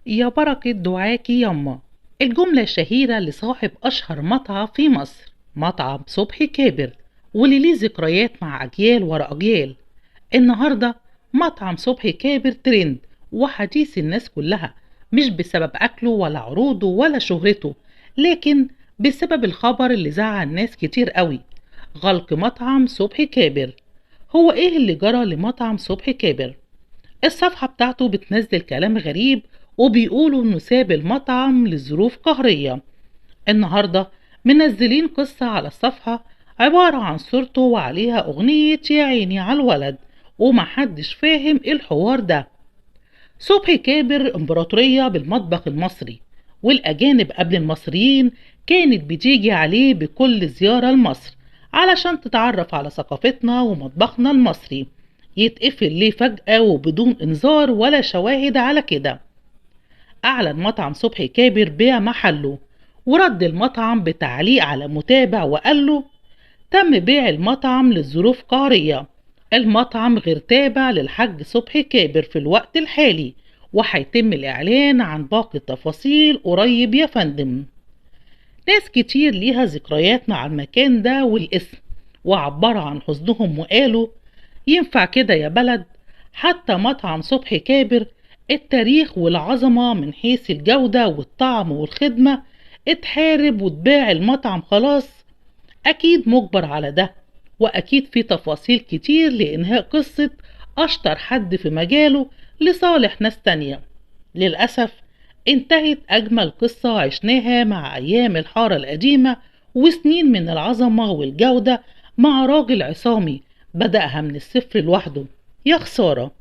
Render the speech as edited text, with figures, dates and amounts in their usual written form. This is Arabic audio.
يا بركة دعاكي يما. الجملة الشهيرة لصاحب أشهر مطعم في مصر، مطعم صبحي كابر، واللي ليه ذكريات مع أجيال ورا أجيال. النهاردة مطعم صبحي كابر ترند وحديث الناس كلها، مش بسبب أكله ولا عروضه ولا شهرته، لكن بسبب الخبر اللي زعل ناس كتير قوي: غلق مطعم صبحي كابر. هو إيه اللي جرى لمطعم صبحي كابر؟ الصفحة بتاعته بتنزل كلام غريب، وبيقولوا انه ساب المطعم لظروف قهرية. النهاردة منزلين قصة على الصفحة عبارة عن صورته وعليها أغنية يا عيني على الولد، ومحدش فاهم ايه الحوار ده. صبحي كابر امبراطورية بالمطبخ المصري، والأجانب قبل المصريين كانت بتيجي عليه بكل زيارة لمصر علشان تتعرف على ثقافتنا ومطبخنا المصري. يتقفل ليه فجأة وبدون إنذار ولا شواهد على كده؟ أعلن مطعم صبحي كابر بيع محله، ورد المطعم بتعليق على متابع وقال له: تم بيع المطعم لظروف قهرية. المطعم غير تابع للحاج صبحي كابر في الوقت الحالي، وهيتم الإعلان عن باقي التفاصيل قريب يا فندم. ناس كتير ليها ذكريات مع المكان ده والاسم، وعبروا عن حزنهم وقالوا: ينفع كده يا بلد؟ حتى مطعم صبحي كابر، التاريخ والعظمة من حيث الجودة والطعم والخدمة، اتحارب واتباع المطعم خلاص. أكيد مجبر على ده، وأكيد في تفاصيل كتير لإنهاء قصة أشطر حد في مجاله لصالح ناس تانية. للأسف انتهت أجمل قصة عشناها مع أيام الحارة القديمة، وسنين من العظمة والجودة مع راجل عصامي بدأها من الصفر لوحده. يا خسارة.